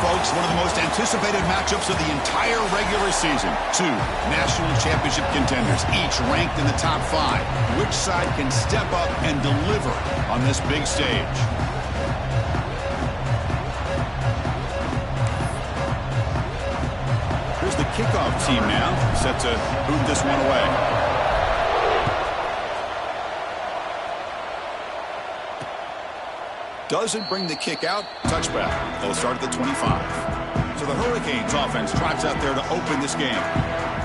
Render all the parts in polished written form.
folks. One of the most anticipated matchups of the entire regular season. Two national championship contenders, each ranked in the top 5. Which side can step up and deliver on this big stage? Here's the kickoff team now, set to boot this one away. Doesn't bring the kick out. Touchback. They'll start at the 25. So the Hurricanes offense trots out there to open this game.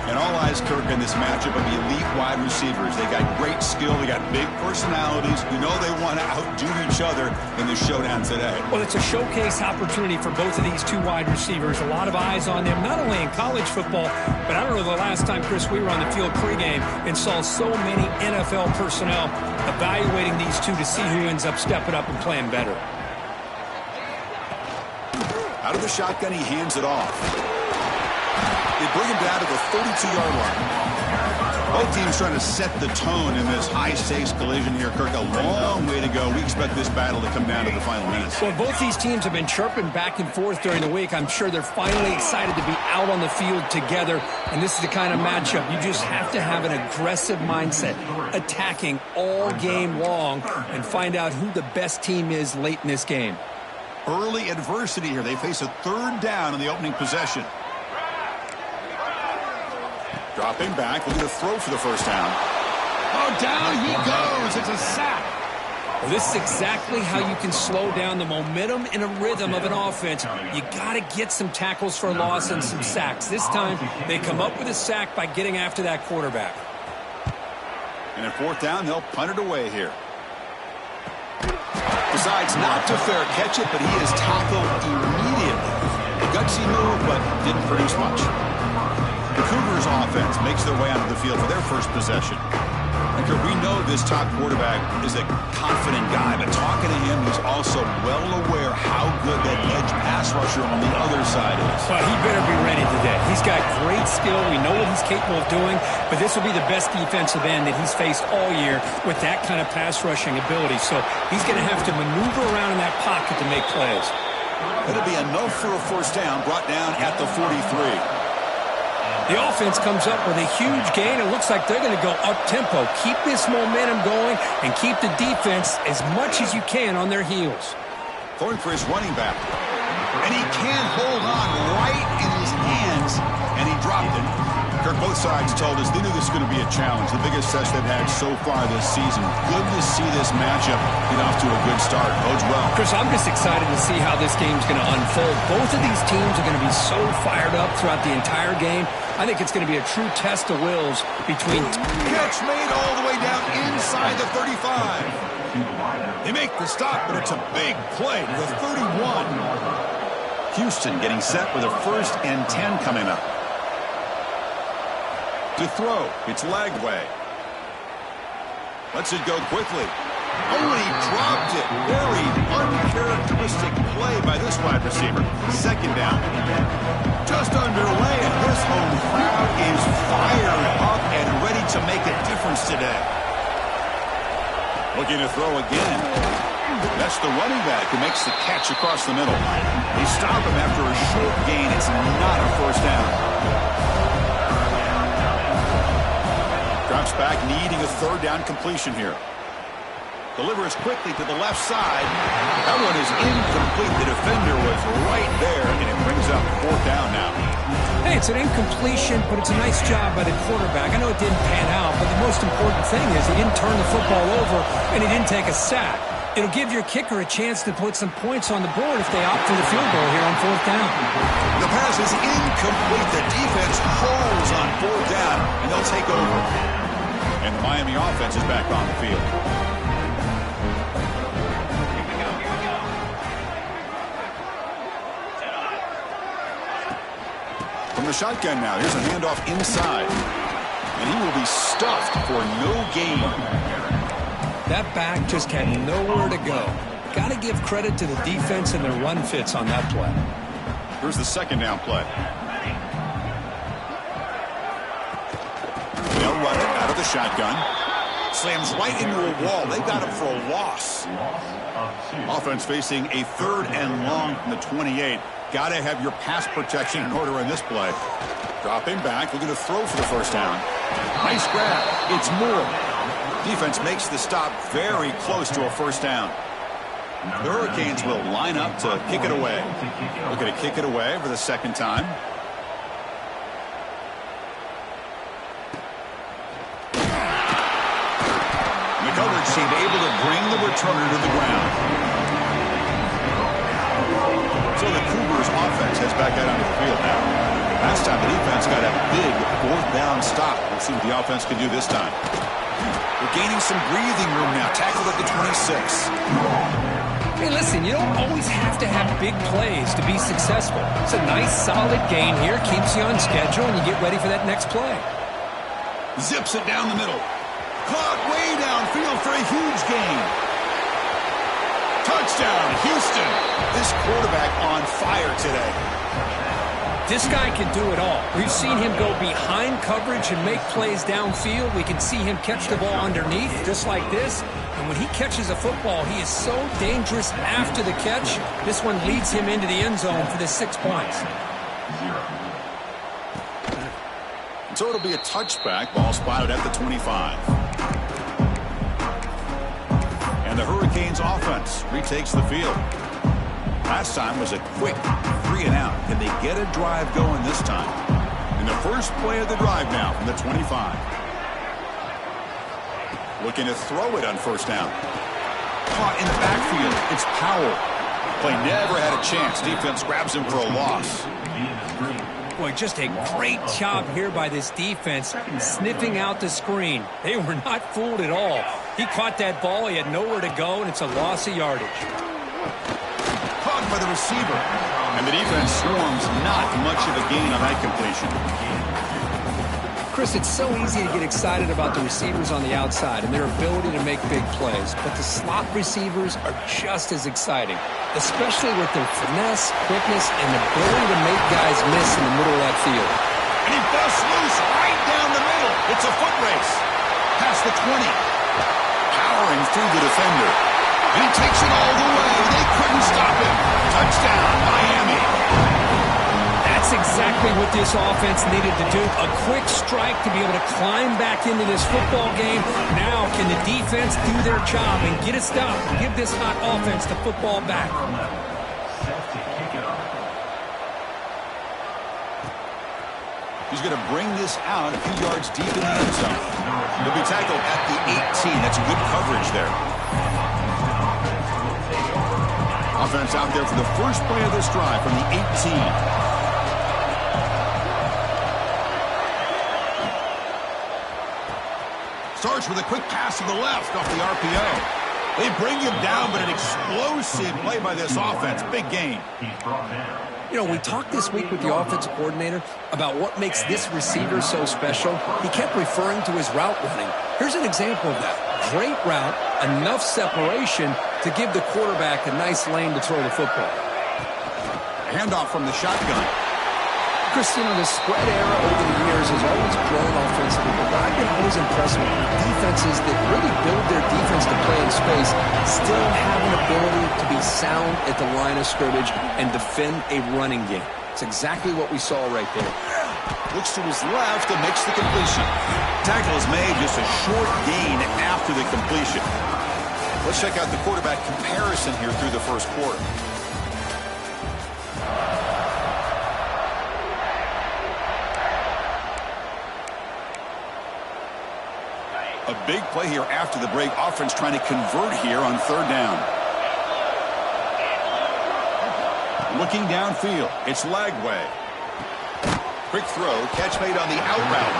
And all eyes, Kirk, in this matchup of the elite wide receivers. They got great skill. They got big personalities. You know they want to outdo each other in the showdown today. Well, it's a showcase opportunity for both of these two wide receivers. A lot of eyes on them, not only in college football, but I don't know the last time, Chris, we were on the field pregame and saw so many NFL personnel evaluating these two to see who ends up stepping up and playing better. Out of the shotgun, he hands it off. They bring him down to the 32-yard line. Both teams trying to set the tone in this high-stakes collision here. Kirk, a long way to go. We expect this battle to come down to the final minutes. Well, both these teams have been chirping back and forth during the week. I'm sure they're finally excited to be out on the field together. And this is the kind of matchup you just have to have an aggressive mindset, attacking all game long, and find out who the best team is late in this game. Early adversity here. They face a third down in the opening possession. Dropping back, looking to throw for the first down. Oh, down he goes. It's a sack. Well, this is exactly how you can slow down the momentum and a rhythm of an offense. You got to get some tackles for a loss and some sacks. This time, they come up with a sack by getting after that quarterback. And at fourth down, they'll punt it away here. Decides not to fair catch it, but he is tackled immediately. A gutsy move, but didn't produce much. The Cougars offense makes their way onto the field for their first possession. And we know this top quarterback is a confident guy, but talking to him, he's also well aware how good that edge pass rusher on the other side is. Well, he better be ready today. He's got great skill. We know what he's capable of doing, but this will be the best defensive end that he's faced all year with that kind of pass rushing ability. So he's going to have to maneuver around in that pocket to make plays. It'll be enough for a first down, brought down at the 43. The offense comes up with a huge gain. It looks like they're going to go up-tempo. Keep this momentum going and keep the defense as much as you can on their heels. Throwing for his running back. And he can't hold on right in his hands, and he dropped it. Kirk, both sides told us they knew this was going to be a challenge, the biggest test they've had so far this season. Good to see this matchup get off to a good start. Bodes well. Chris, I'm just excited to see how this game's going to unfold. Both of these teams are going to be so fired up throughout the entire game. I think it's going to be a true test of wills between... Catch made all the way down inside the 35. They make the stop, but it's a big play to the 31. Houston getting set with a 1st and 10 coming up. To throw, it's Lagway. Lets it go quickly. Oh, and he dropped it. Very uncharacteristic play by this wide receiver. Second down. Just underway, and this home crowd is fired up and ready to make a difference today. Looking to throw again. That's the running back who makes the catch across the middle. They stop him after a short gain. It's not a first down. Drops back, needing a third down completion here. Delivers quickly to the left side. That one is incomplete. The defender was right there, and it brings up fourth down now. Hey, it's an incompletion, but it's a nice job by the quarterback. I know it didn't pan out, but the most important thing is he didn't turn the football over, and he didn't take a sack. It'll give your kicker a chance to put some points on the board if they opt for the field goal here on fourth down. The pass is incomplete. The defense holds on fourth down, and they'll take over. And the Miami offense is back on the field. From the shotgun now, here's a handoff inside. And he will be stuffed for no gain. That back just had nowhere to go. Got to give credit to the defense and their run fits on that play. Here's the second down play. They'll run it out of the shotgun. Slams right into a wall. They got him for a loss. Offense facing a 3rd and long from the 28. Got to have your pass protection in order in this play. Dropping back, looking to throw for the first down. Nice grab. It's Moore. Defense makes the stop very close to a first down. The Hurricanes will line up to kick it away. Looking to kick it away for the second time. The coverage team able to bring the returner to the ground. So the Cougars offense heads back out onto the field now. Last time the defense got a big fourth down stop. We'll see what the offense can do this time. We're gaining some breathing room now. Tackled at the 26. Hey, listen, you don't always have to have big plays to be successful. It's a nice, solid gain here. Keeps you on schedule, and you get ready for that next play. Zips it down the middle. Caught way downfield for a huge gain. Touchdown, Houston. This quarterback on fire today. This guy can do it all. We've seen him go behind coverage and make plays downfield. We can see him catch the ball underneath, just like this. And when he catches a football, he is so dangerous after the catch. This one leads him into the end zone for the 6 points. So it'll be a touchback. Ball spotted at the 25. And the Hurricanes offense retakes the field. Last time was a quick 3 and out. Can they get a drive going this time? In the first play of the drive now from the 25. Looking to throw it on first down. Caught in the backfield. It's Powell. Play never had a chance. Defense grabs him for a loss. Boy, just a great job here by this defense sniffing out the screen. They were not fooled at all. He caught that ball. He had nowhere to go, and it's a loss of yardage. Caught by the receiver. And the defense swarms. Not much of a gain on that completion. Chris, it's so easy to get excited about the receivers on the outside and their ability to make big plays, but the slot receivers are just as exciting, especially with their finesse, quickness, and ability to make guys miss in the middle of that field. And he busts loose right down the middle. It's a foot race. Past the 20. Powering through the defender. And he takes it all the way. They couldn't stop him. Touchdown, Miami. That's exactly what this offense needed to do. A quick strike to be able to climb back into this football game. Now can the defense do their job and get a stop and give this hot offense the football back? He's going to bring this out a few yards deep in the end zone. He'll be tackled at the 18. That's good coverage there. Offense out there for the first play of this drive from the 18. Starts with a quick pass to the left off the RPO. They bring him down, but an explosive play by this offense. Big gain. You know, we talked this week with the offensive coordinator about what makes this receiver so special. He kept referring to his route running. Here's an example of that. Great route, enough separation to give the quarterback a nice lane to throw the football. Handoff from the shotgun. Christian, the spread era over the years has always grown offensively, but I've been always impressed with defenses that really build their defense to play in space, still have an ability to be sound at the line of scrimmage and defend a running game. It's exactly what we saw right there. Looks to his left and makes the completion. Tackle is made, just a short gain after the completion. Let's check out the quarterback comparison here through the first quarter. A big play here after the break. Offense trying to convert here on third down. Looking downfield. It's Lagway. Quick throw. Catch made on the out route.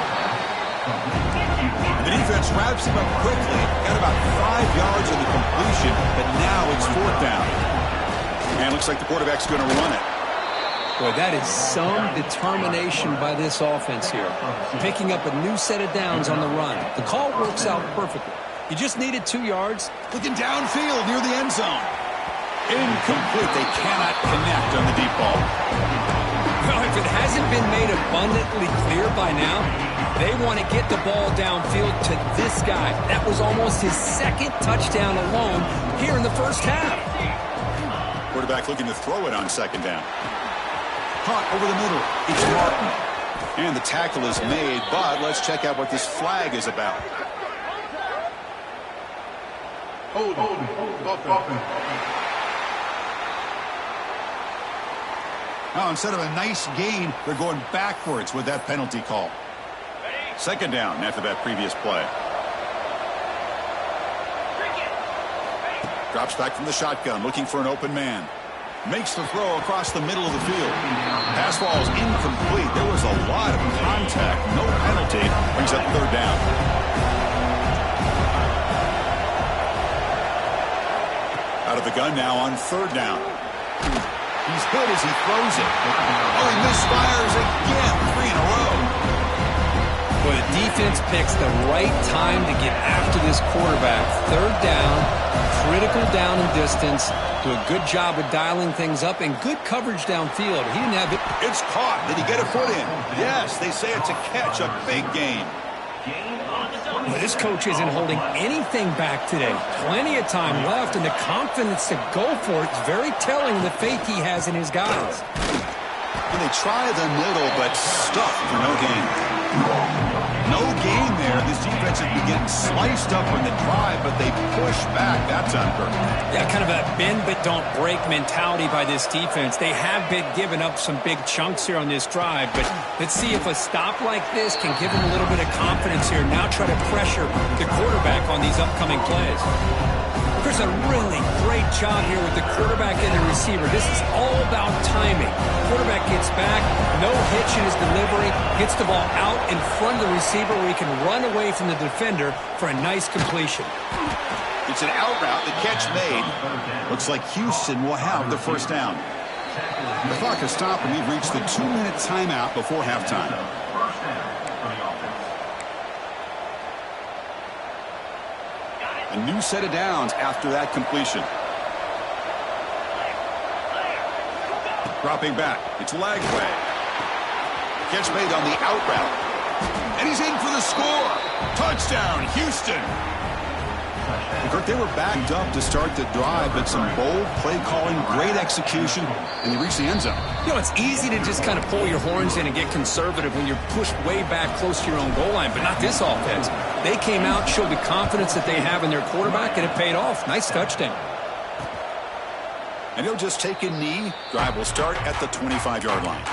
The defense wraps him up quickly. Got about 5 yards on the completion, but now it's fourth down. And looks like the quarterback's going to run it. Boy, that is some determination by this offense here. Picking up a new set of downs on the run. The call works out perfectly. You just needed 2 yards. Looking downfield near the end zone. Incomplete. They cannot connect on the deep ball. Well, if it hasn't been made abundantly clear by now, they want to get the ball downfield to this guy. That was almost his second touchdown alone here in the first half. Quarterback looking to throw it on second down. Caught over the middle. It's Martin. And the tackle is made, but let's check out what this flag is about. Now, instead of a nice gain, they're going backwards with that penalty call. Second down after that previous play. Drops back from the shotgun, looking for an open man. Makes the throw across the middle of the field. Pass ball is incomplete. There was a lot of contact. No penalty. Brings up third down. Out of the gun now on third down. He's hit as he throws it. Oh, he misfires again. 3 in a row. Well, the defense picks the right time to get after this quarterback. Third down, critical down and distance. Do a good job of dialing things up and good coverage downfield. He didn't have it. It's caught. Did he get a foot in? Yes, they say it's a catch, a big gain. Well, this coach isn't holding anything back today. Plenty of time left, and the confidence to go for it is very telling the faith he has in his guys. And they try the middle, but stuck for no gain. No gain there. This defense has been getting sliced up on the drive, but they push back. That's unfair. Yeah, kind of a bend but don't break mentality by this defense. They have been giving up some big chunks here on this drive, but let's see if a stop like this can give them a little bit of confidence here. Now try to pressure the quarterback on these upcoming plays. Chris, a really great job here with the quarterback and the receiver. This is all about timing. Quarterback gets back, no hitch in his delivery, gets the ball out in front of the receiver where he can run away from the defender for a nice completion. It's an out route. The catch made. Looks like Houston will have the first down. The clock has stopped, and we've reached the 2-minute timeout before halftime. A new set of downs after that completion. Dropping back. It's Lagway. Catch made on the out route. And he's in for the score. Touchdown, Houston. Kurt, they were backed up to start the drive, but some bold play calling, great execution, and they reached the end zone. You know, it's easy to just kind of pull your horns in and get conservative when you're pushed way back close to your own goal line, but not this offense. They came out, showed the confidence that they have in their quarterback, and it paid off. Nice touchdown. And he'll just take a knee. Drive will start at the 25-yard line.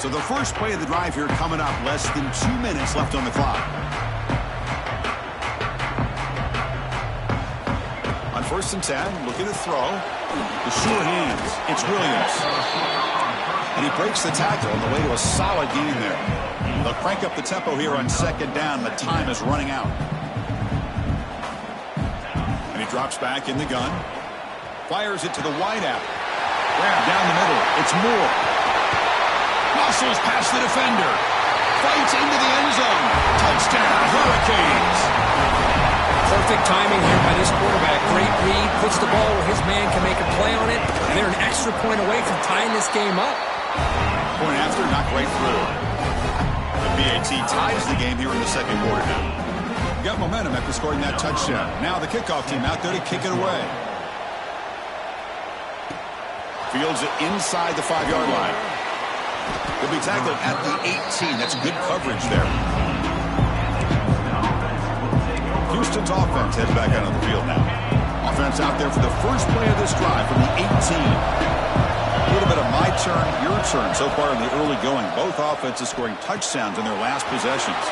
So the first play of the drive here coming up, less than 2 minutes left on the clock. On 1st and 10, looking to throw. The sure hands. It's Williams. And he breaks the tackle on the way to a solid gain there. They'll crank up the tempo here on 2nd down. The time is running out. And he drops back in the gun. Fires it to the wideout. Grab down the middle. It's Moore. Muscles past the defender. Fights into the end zone. Touchdown, Hurricanes. Perfect timing here by this quarterback. Great read. Puts the ball where his man can make a play on it. And they're an extra point away from tying this game up. Point after, not quite through. The BAT ties the game here in the second quarter now. Got momentum after scoring that touchdown. Now the kickoff team out there to kick it away. Fields it inside the 5-yard line. He'll be tackled at the 18. That's good coverage there. Houston's offense heads back out on the field now. Offense out there for the first play of this drive from the 18. A little bit of my turn, your turn so far in the early going. Both offenses scoring touchdowns in their last possessions.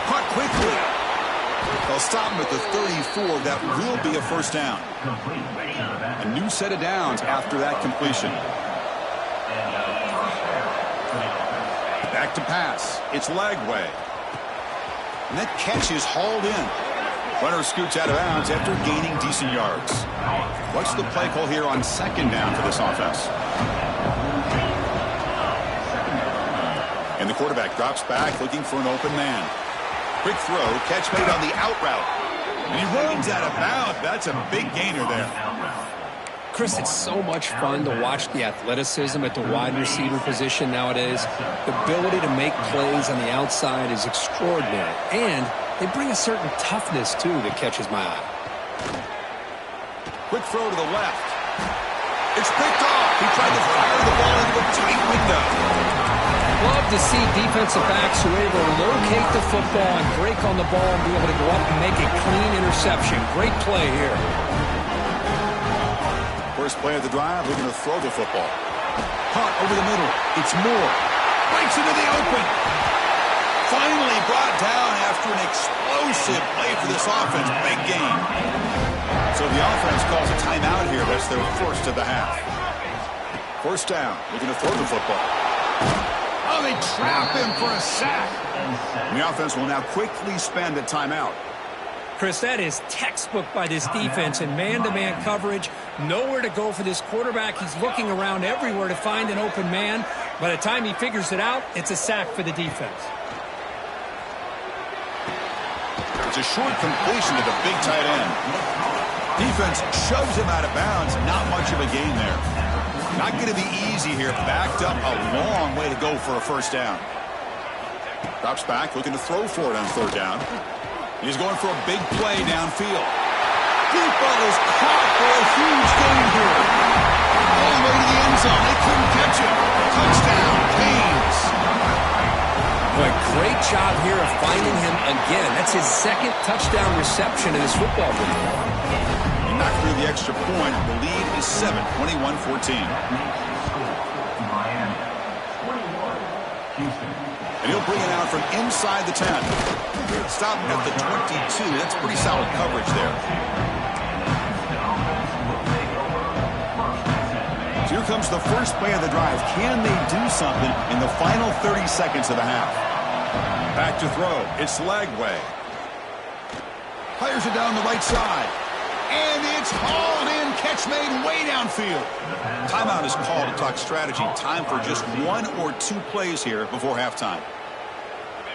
Caught quickly. They'll stop him at the 34. That will be a first down. A new set of downs after that completion. Back to pass. It's Lagway. And that catch is hauled in. Runner scoots out of bounds after gaining decent yards. What's the play call here on 2nd down for this offense? And the quarterback drops back looking for an open man. Quick throw, catch made on the out route. And he runs out of bounds. That's a big gainer there. Chris, it's so much fun to watch the athleticism at the wide receiver position nowadays. The ability to make plays on the outside is extraordinary. And they bring a certain toughness, too, that catches my eye. Quick throw to the left. It's picked off. He tried to fire the ball into a tight window. Love to see defensive backs who are able to locate the football and break on the ball and be able to go up and make a clean interception. Great play here. First play of the drive, looking to throw the football. Caught over the middle. It's Moore. Breaks into the open. Finally brought down after an explosive play for this offense. Big game. So the offense calls a timeout here. That's their first of the half. First down. Looking to throw the football. Oh, they trap him for a sack. And the offense will now quickly spend a timeout. Chris, that is textbook by this defense in man-to-man coverage. Nowhere to go for this quarterback. He's looking around everywhere to find an open man. By the time he figures it out, it's a sack for the defense. It's a short completion to the big tight end. Defense shoves him out of bounds. Not much of a gain there. Not going to be easy here. Backed up a long way to go for a first down. Drops back, looking to throw for it on third down. He's going for a big play downfield. Deep ball is caught for a huge gain here. All the way to the end zone. They couldn't catch him. Touchdown, Canes. Boy, great job here of finding him again. That's his second touchdown reception in this football game. Knocked through the extra point. The lead is 7, 21-14. And he'll bring it out from inside the 10. Stop at the 22. That's pretty solid coverage there. So here comes the first play of the drive. Can they do something in the final 30 seconds of the half? Back to throw. It's Lagway. Fires it down the right side. And it's hauled in. Catch made way downfield. Timeout is called to talk strategy. Time for just one or two plays here before halftime.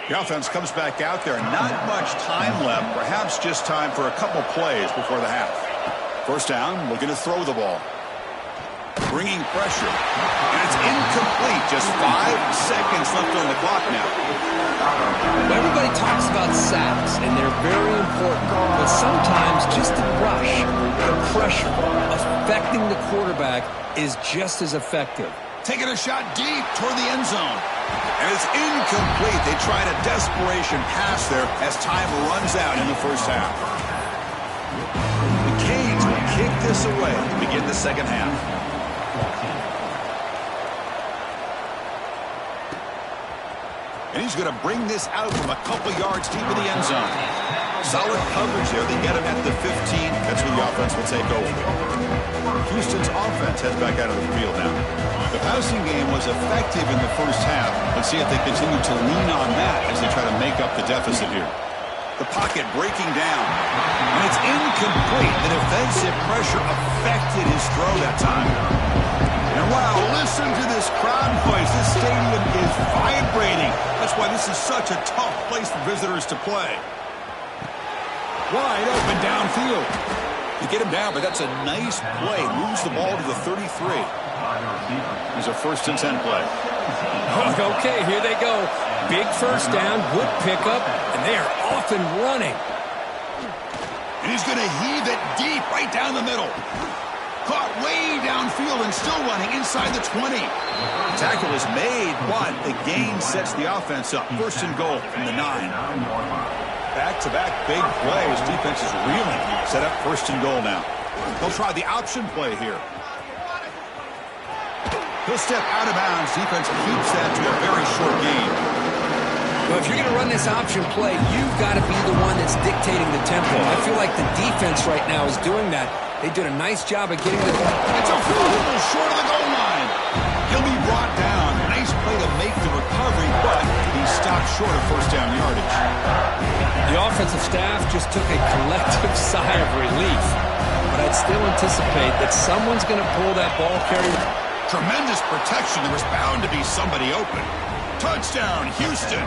The offense comes back out there. Not much time left. Perhaps just time for a couple plays before the half. First down, looking to throw the ball. Bringing pressure. And it's incomplete. Just 5 seconds left on the clock now. Everybody talks about sacks, and they're very important. But sometimes just the rush, the pressure, affecting the quarterback is just as effective. Taking a shot deep toward the end zone. And it's incomplete. They tried a desperation pass there as time runs out in the first half. The Canes will kick this away to begin the second half. And he's going to bring this out from a couple yards deep in the end zone. Solid coverage there. They get him at the 15. That's where the offense will take over. Houston's offense heads back out of the field now. The passing game was effective in the first half. Let's see if they continue to lean on that as they try to make up the deficit here. The pocket breaking down. And it's incomplete. The defensive pressure affected his throw that time. And wow, listen to this crowd noise. This stadium is vibrating. That's why this is such a tough place for visitors to play. Wide open downfield. You get him down, but that's a nice play. Moves the ball to the 33. There's a 1st and 10 play. Okay, here they go. Big first down, good pickup, and they are off and running. And he's going to heave it deep right down the middle. Caught way downfield and still running inside the 20. Tackle is made, but the gain sets the offense up. 1st and goal from the 9. Back-to-back big plays. Defense is reeling. Set up 1st and goal now. They'll try the option play here. He'll step out of bounds. Defense keeps that to a very short gain. Well, if you're going to run this option play, you've got to be the one that's dictating the tempo. I feel like the defense right now is doing that. They did a nice job of getting the... It's a little short of the goal line. He'll be brought down. Nice play to make the recovery, but he stopped short of 1st down yardage. The offensive staff just took a collective sigh of relief. But I'd still anticipate that someone's going to pull that ball carrier. Tremendous protection. There was bound to be somebody open. Touchdown, Houston.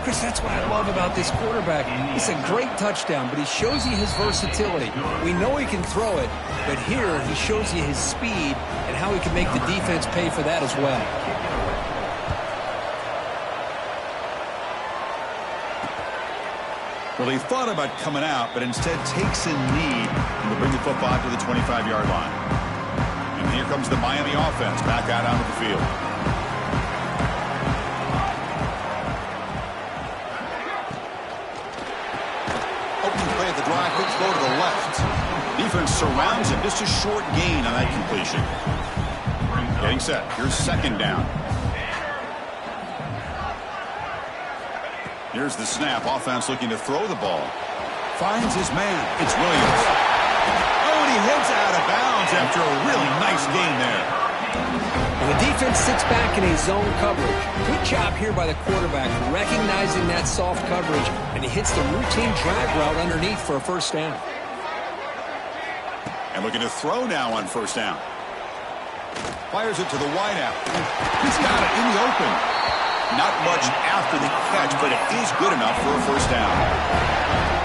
Chris, that's what I love about this quarterback. It's a great touchdown, but he shows you his versatility. We know he can throw it, but here he shows you his speed and how he can make the defense pay for that as well. Well, he thought about coming out, but instead takes a knee and will bring the football to the 25-yard line. here comes the Miami offense back out onto the field. Opening play at the drive, quick throw to the left. Defense surrounds him. Just a short gain on that completion. Getting set. Here's second down. Here's the snap. Offense looking to throw the ball. Finds his man. It's Williams. Oh, and he heads out of bounds after a really nice gain there. And the defense sits back in a zone coverage. Good job here by the quarterback, recognizing that soft coverage, and he hits the routine drag route underneath for a first down. And looking to throw now on first down. Fires it to the wideout. He's got it in the open. Not much after the catch, but it is good enough for a first down.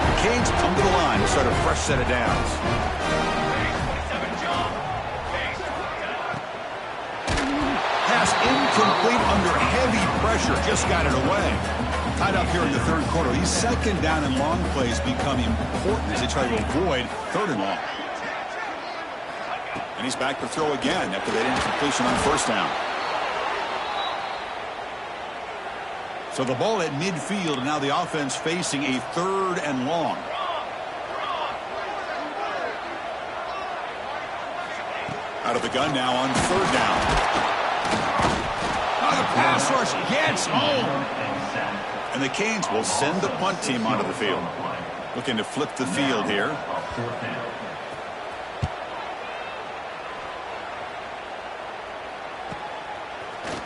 The Canes come to the line to start a fresh set of downs. Pass incomplete under heavy pressure. Just got it away. Tied up here in the third quarter. These second down and long plays become important as they try to avoid third and long. And he's back to throw again after that incompletion on first down. So the ball at midfield, and now the offense facing a third and long. Out of the gun now on third down. Oh, the pass rush gets home. And the Canes will send the punt team onto the field. Looking to flip the field here.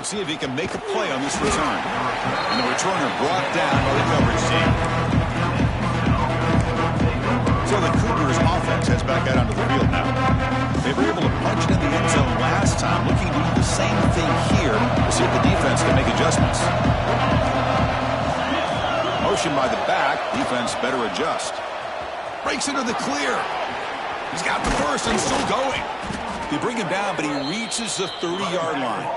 See if he can make a play on this return. And the returner brought down by the coverage team. So the Cougars offense heads back out onto the field now. They were able to punch it in the end zone last time, looking to do the same thing here to see if the defense can make adjustments. Motion by the back. Defense better adjust. Breaks into the clear. He's got the first and still going. They bring him down, but he reaches the 30-yard line.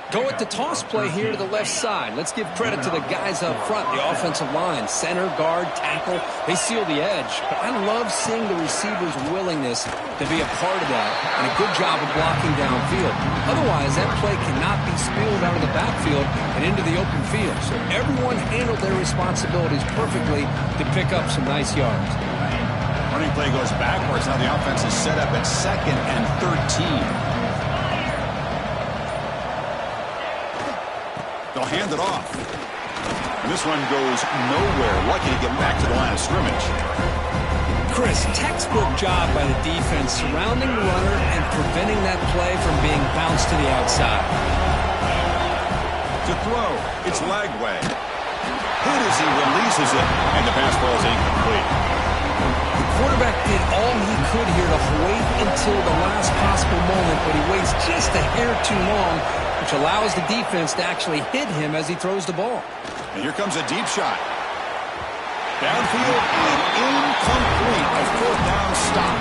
Go with the toss play here to the left side. Let's give credit to the guys up front, the offensive line, center, guard, tackle. They seal the edge. But I love seeing the receiver's willingness to be a part of that and a good job of blocking downfield. Otherwise, that play cannot be spilled out of the backfield and into the open field. So everyone handled their responsibilities perfectly to pick up some nice yards. Running play goes backwards. Now the offense is set up at 2nd and 13. They'll hand it off. And this one goes nowhere. Lucky to get back to the line of scrimmage. Chris, textbook job by the defense surrounding the runner and preventing that play from being bounced to the outside. To throw, it's Lagway. Hit as he releases it, and the pass ball is incomplete. The quarterback did all he could here to wait until the last possible moment, but he waits just a hair too long, which allows the defense to actually hit him as he throws the ball. And here comes a deep shot. Downfield and incomplete. A fourth down stop.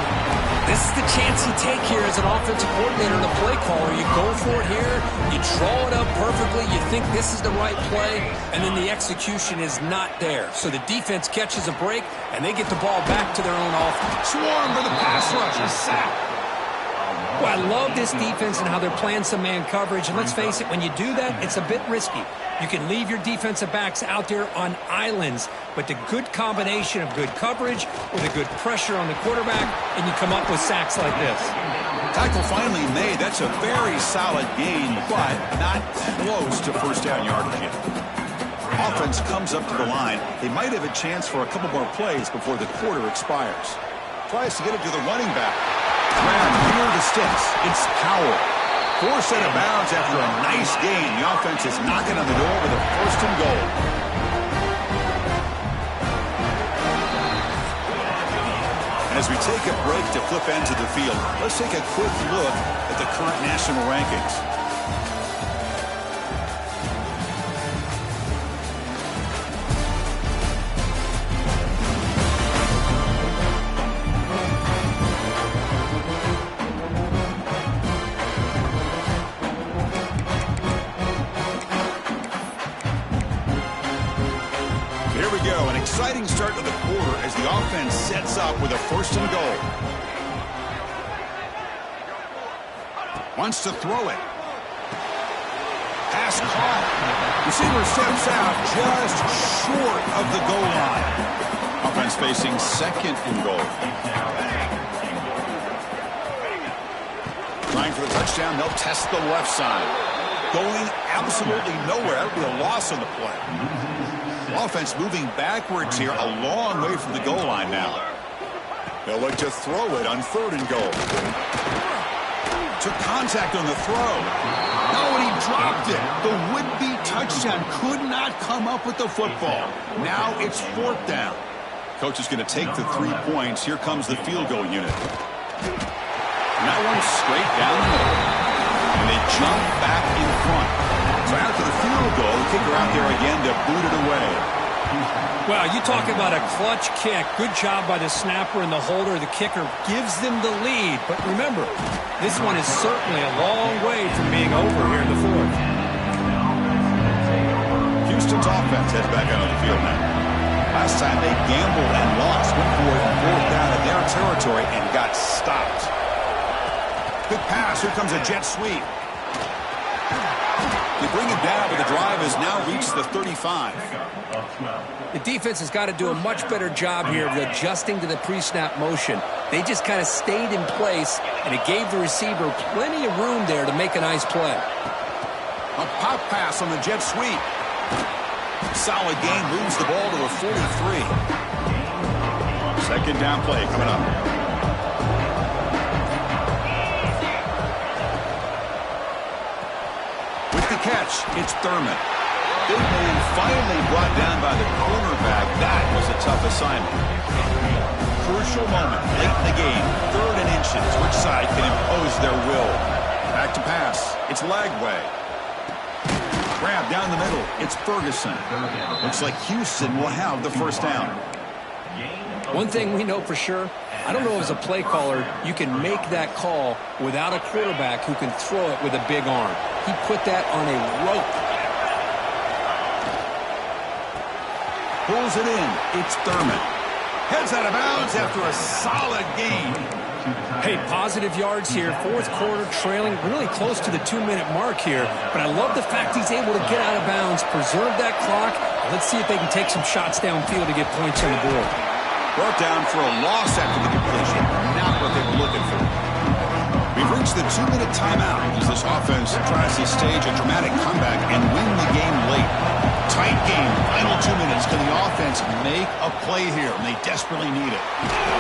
This is the chance you take here as an offensive coordinator and the play caller. You go for it here, you draw it up perfectly, you think this is the right play, and then the execution is not there. So the defense catches a break, and they get the ball back to their own offense. Swarm for the pass rush. A sack. Well, I love this defense and how they're playing some man coverage. And let's face it, when you do that, it's a bit risky. You can leave your defensive backs out there on islands, but the good combination of good coverage with a good pressure on the quarterback, and you come up with sacks like this. Tackle finally made. That's a very solid gain, but not close to first down yardage yet. Offense comes up to the line. They might have a chance for a couple more plays before the quarter expires. Tries to get it to the running back. Brown near the sticks. It's Powell. Forced out of bounds after a nice gain. The offense is knocking on the door with a first and goal. And as we take a break to flip ends of the field, let's take a quick look at the current national rankings. Exciting start to the quarter as the offense sets up with a first and goal. Wants to throw it. Pass caught. Receiver steps out just short of the goal line. Offense facing second and goal. Trying for the touchdown. They'll test the left side. Going absolutely nowhere. That would be a loss on the play. Offense moving backwards here, a long way from the goal line now. They'll look to throw it on 3rd and goal. Took contact on the throw. No, and he dropped it. The would-be touchdown could not come up with the football. Now it's 4th down. Coach is going to take the 3 points. Here comes the field goal unit. And that one's straight down the middle. And they jump back in front. So after the field goal, the kicker out there again to boot it away. Well, you talk about a clutch kick. Good job by the snapper and the holder. The kicker gives them the lead. But remember, this one is certainly a long way from being over here in the 4th. Houston's offense heads back out on the field now. Last time they gambled and lost, went for it 4th down in their territory and got stopped. Good pass. Here comes a jet sweep. They bring it down, but the drive has now reached the 35. The defense has got to do a much better job here of adjusting to the pre-snap motion. They just kind of stayed in place, and it gave the receiver plenty of room there to make a nice play. A pop pass on the jet sweep. Solid gain, moves the ball to the 43. 2nd down play coming up. With the catch, it's Thurman. Big man finally brought down by the cornerback. That was a tough assignment. Crucial moment late in the game. 3rd and inches. Which side can impose their will? Back to pass. It's Lagway. Grab down the middle. It's Ferguson. Looks like Houston will have the 1st down. One thing we know for sure, I don't know as a play caller, you can make that call without a quarterback who can throw it with a big arm. He put that on a rope. Pulls it in. It's Thurman. Heads out of bounds after a solid gain. Hey, positive yards here. 4th quarter trailing really close to the 2-minute mark here. But I love the fact he's able to get out of bounds, preserve that clock. Let's see if they can take some shots downfield to get points on the board. Brought down for a loss after the completion. Not what they were looking for. We've reached the 2-minute timeout as this offense tries to stage a dramatic comeback and win the game late. Tight game, final 2 minutes. Can the offense make a play here? And they desperately need it.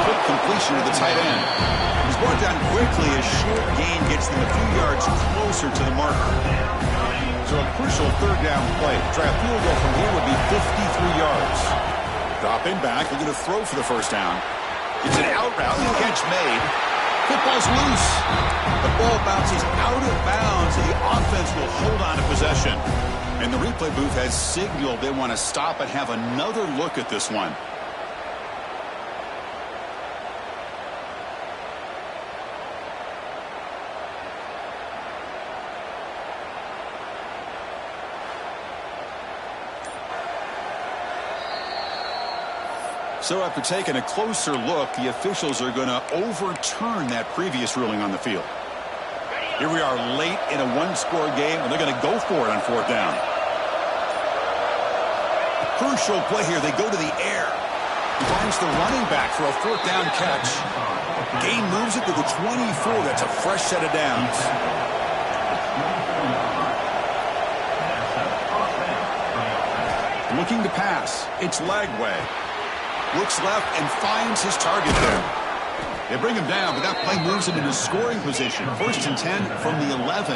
Quick completion to the tight end. He's brought down quickly. A short gain gets them a few yards closer to the marker. So a crucial 3rd down play. Try a field goal from here would be 53 yards. Dropping back, looking to throw for the 1st down. It's an out route, catch made. Football's loose. The ball bounces out of bounds, and the offense will hold on to possession. And the replay booth has signaled they want to stop and have another look at this one. So after taking a closer look, the officials are going to overturn that previous ruling on the field. Here we are late in a 1-score game, and they're going to go for it on 4th down. Crucial play here. They go to the air. He finds the running back for a 4th down catch. Gain moves it to the 24. That's a fresh set of downs. Looking to pass. It's Lagway. Looks left and finds his target there. They bring him down, but that play moves him into scoring position. 1st and 10 from the 11.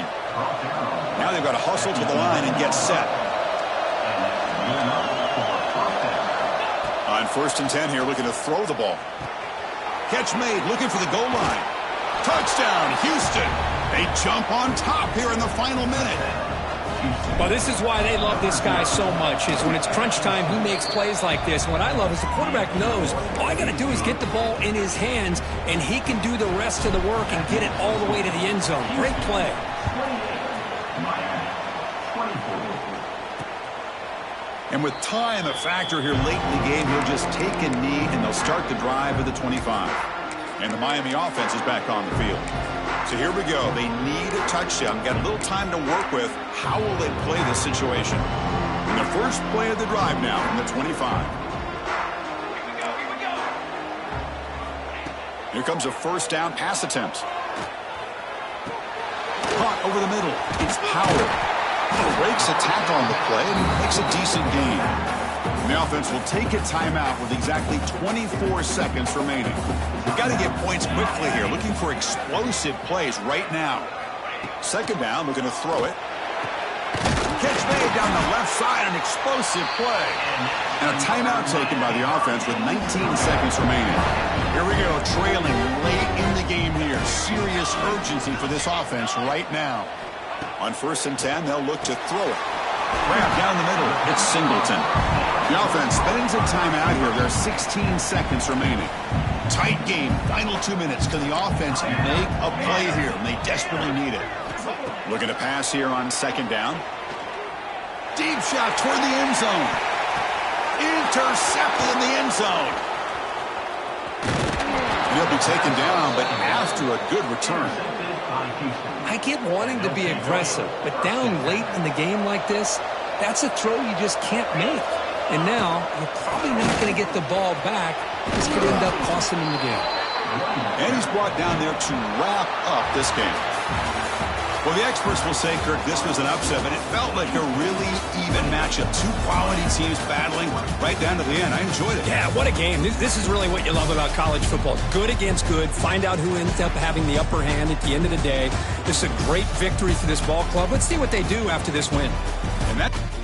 Now they've got to hustle to the line and get set. On 1st and 10 here, looking to throw the ball. Catch made, looking for the goal line. Touchdown, Houston. They jump on top here in the final minute. Well, this is why they love this guy so much, is when it's crunch time, he makes plays like this. And what I love is the quarterback knows all I got to do is get the ball in his hands, and he can do the rest of the work and get it all the way to the end zone. Great play. And with time a factor here late in the game, he'll just take a knee, and they'll start the drive at the 25. And the Miami offense is back on the field. So here we go. They need a touchdown. Got a little time to work with. How will they play this situation? And the first play of the drive now from the 25. Here comes a first down pass attempt. Caught over the middle. It's Powell. Breaks a tackle on the play and makes a decent gain. And the offense will take a timeout with exactly 24 seconds remaining. We've got to get points quickly here. Looking for explosive plays right now. Second down, looking to throw it. Catch made down the left side, an explosive play. And a timeout taken by the offense with 19 seconds remaining. Here we go, trailing late in the game here. Serious urgency for this offense right now. On 1st and 10, they'll look to throw it. Grab down the middle. It's Singleton. The offense spends a timeout here. There's 16 seconds remaining. Tight game. Final 2 minutes. Can the offense make a play here? And they desperately need it. Looking to pass here on 2nd down. Deep shot toward the end zone. Intercepted in the end zone. And he'll be taken down, but after a good return. I get wanting to be aggressive, but down late in the game like this, that's a throw you just can't make. And now, you're probably not going to get the ball back. This could end up costing him the game. And he's brought down there to wrap up this game. Well, the experts will say, Kirk, this was an upset, but it felt like a really even matchup. Two quality teams battling right down to the end. I enjoyed it. Yeah, what a game. This is really what you love about college football. Good against good. Find out who ends up having the upper hand at the end of the day. This is a great victory for this ball club. Let's see what they do after this win. And that...